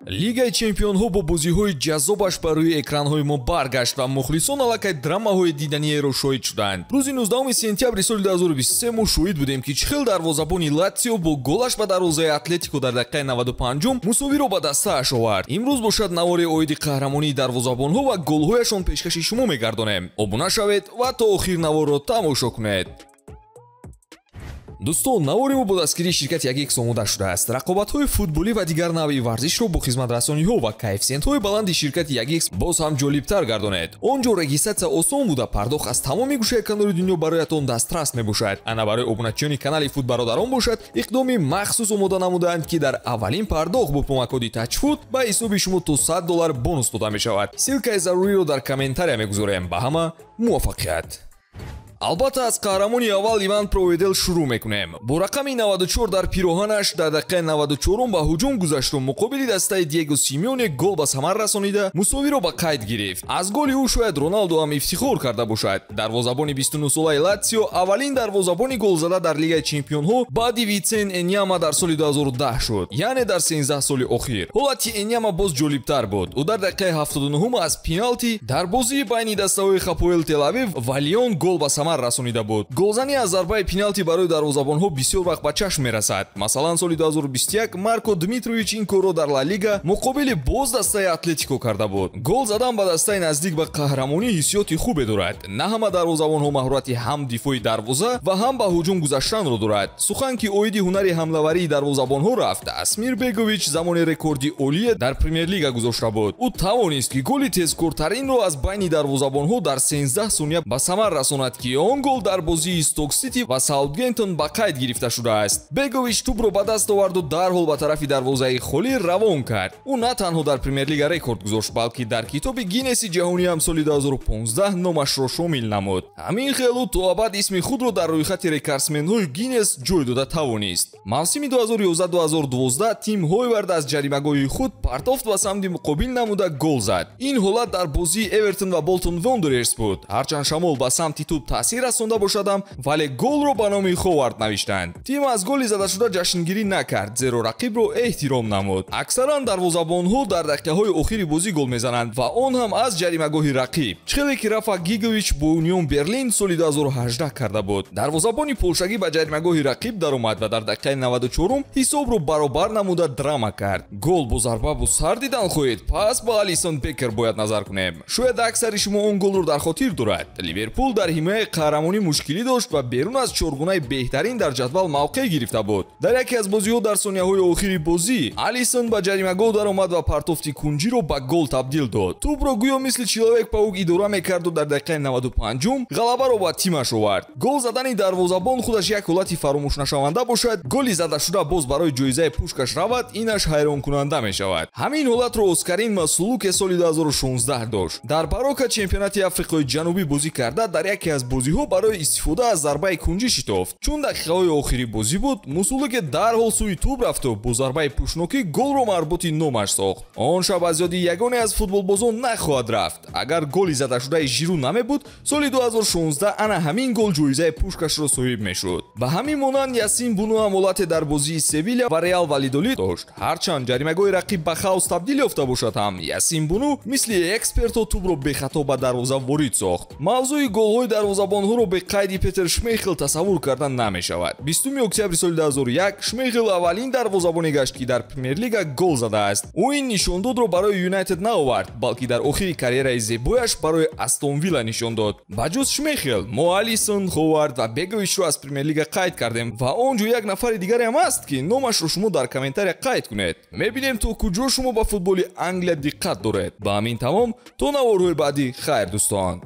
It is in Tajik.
Лигаи чемпионҳо бо бозиҳои ҷаззобаш ба рӯи экранҳои мо баргашт ва мухлисон аллакай драмаҳои диданиеро шоҳид шуданд. Рӯзи 19 сентябри соли 2023 мо шоҳид будем ки чӣ хел дарвозабони Латсио бо голаш ба дарвозаи Атлетико дар дақиқаи 95 мусовиро ба дастааш овард. Имрӯз бошад навори оиди қаҳрамонии дарвозабонҳо ва голҳояшон пешкаши шумо мегардонем. Обуна шавед ва то охир наворро тамошо кунед. Дӯстон, навори мо бо дастгирии ширкати Ягекс омода шудааст. Рақобатҳои футболӣ ва дигар навъи варзишро бо хизматрасониҳо ва коэффициентҳои баланди ширкати Ягекс боз ҳам ҷолибтар гардонед. Он ҷо регистрация осон буда пардохт аз тамоми гӯшаи канори дунё бароятон дастрас мебошад. Ана барои обуначиёни канали Футбародарон бошад, иқдоми махсус омода намудаанд ки дар аввалин пардохт бо промокоди Тачфут ба ҳисоби шумо то $100 бонус дода мешавад. Силкаи заруриро дар комментария мегузорем. Ба ҳама муваффақият. Албатта аз қаҳрамони аввал Иван Проведел шурӯъ мекунем. Бо рақами 94 дар пироҳанаш дар дақиқаи 94 ба ҳуҷум гузашту муқобили дастаи Диего Симеоне гол ба самар расонида мусовиро ба қайд гирифт. Аз голи ӯ шояд Роналдо ҳам ифтихор карда бошад. Дарвозабони 29 солаи Латсио аввалин дарвозабони голзада дар Лигаи чемпионҳо баъди Вицен Эньяма дар соли 2010 шуд, яъне дар 13 соли охир. Ҳолати Эньяма боз ҷолибтар буд. Ӯ дар дақиқаи 79 аз пеналти дар бозии байни дастаҳои Хапоэл Телавив ва Лион гол ба самар расонида буд. Голзани аз зарбаи пеналти барои дарвозабонҳо бисёр вақт ба чашм мерасад. Масалан, соли 2021 Марко Дмитрович ин корро дар Ла Лига муқобили боз дастаи Атлетико карда буд. Гол задан ба дастаи наздик ба қаҳрамонӣ ҳиссиёти хубе дорад. На ҳама дарвозабонҳо маҳорати ҳам дифои дарвоза ва ҳам ба ҳуҷум гузаштанро дорад. Сухан ки оиди ҳунари ҳамлаварии дарвозабонҳо рафт, Асмир Бегович замони рекорди олие дар Премер Лига гузошта буд. Ӯ тавонист ки голи тезкортаринро аз байни дарвозабонҳо дар 13 сония ба самар расонад ки он гол дар бозии Сток Сити ва Саутгемптон ба қайд гирифта шудааст. Бегович тӯбро ба даст оварду дарҳол ба тарафи дарвозаи холӣ равон кард. Ӯ на танҳо дар Премер Лига рекорд гузошт, балки дар китоби Гиннеси ҷаҳонӣ ҳам соли 2015 номашро шомил намуд. Ҳамин хел ӯ то абад исми худро дар рӯйхати рекордсменҳои Гиннес ҷой дода тавонист. Мавсими 2011-2012 тим Хойвард аз ҷаримагоҳи худ партофт ба самти муқобил намуда гол зад. Ин ҳолат дар бозии Эвертон ва Болтон Вондерерс буд. Ҳарчанд шамол ба самти тӯб таъсир расонда бошадам, вале голро ба номи Ховард навиштанд. Тим аз голи задашуда ҷашнгирӣ накард, зеро рақибро эҳтиром намуд. Аксаран дарвозабонҳо дар дақиқаҳои охири бозӣ гол мезананд ва он ҳам аз ҷаримагоҳи рақиб. Чӣ хеле ки Рафа Гигович бо Унион Берлин соли 2018 карда буд. Дарвозабони полшагӣ ба ҷаримагоҳи рақиб даромад ва дар дақиқаи 94 ҳисобро баробар намуда драма кард. Гол бо зарба бо сар дидан хоҳед, пас ба Алисон Бекер бояд назар кунем. Шояд аксари шумо он голро дар хотир дорад. Ливерпул дар ҳимояи қаҳрамонӣ мушкилӣ дошт ва берун аз чоргунаи беҳтарин дар ҷадвал мавқеъ гирифта буд. Дар яке аз бозиҳо дар сонияҳои охири бозӣ Алисон ба ҷаримагоҳ даромад ва партофти кунҷиро ба гол табдил дод. Тӯбро гӯё мисли Человек-паук идора мекарду дар дақиқаи 95 ғалабаро ба тимаш овард. Гол задани дарвозабон худаш як ҳолати фаромӯшнашаванда бошад, голи задашуда боз барои ҷоизаи пушкаш равад, инаш ҳайронкунанда мешавад. Ҳамин ҳолатро Оскарин Масулуке соли 2016 дошт. Дар Барока чемпионати Африқои Ҷанубӣ бозӣ карда дар яке аз бозиҳо барои истифода аз зарбаи кунҷӣ шитофт. Чун дақиқаҳои охири бозӣ буд, Мусулуке дарҳол сӯи тӯб рафту бо зарбаи пӯшнокӣ голро марбути номаш сохт. Он шаб аз ёди ягоне аз футболбозон нахоҳад рафт. Агар голи задашудаи Жиру намебуд, соли 2016 ана ҳамин гол ҷоизаи пушкашро соҳиб мешуд. Ба ҳамин монанд Ясин Буну ҳам ҳолате дар бозии Севилия ва Реал Валидолид дошт. Ҳарчанд ҷаримагоҳи рақиб ба хаос табдил ёфта бошад ҳам, Ясин Буну мисли эксперто тӯбро бехато ба дарвоза ворид сохт. Мавзӯи голҳои дарвозабонҳоро бе қайди Петер Шмейхел тасаввур кардан намешавад. 20 октябри соли 2001 Шмейхел аввалин дарвозабоне гашт ки дар Премер Лига гол задааст. Ӯ ин нишондодро барои Юнайтед наовард, балки дар охири карьераи зебояш барои Астон Вилла нишон дод. Ба ҷуз Шмейхел, мо Алисон, Ховард ва Беговичро аз Премер Лига қайд кардем ва он ҷо як нафари дигаре ҳам аст ки номашро шумо дар комментария қайд кунед. Мебинем то куҷо шумо ба футболи Англия диққат доред. Ба ҳамин тамом, то наворҳои баъдӣ хайр дӯстон.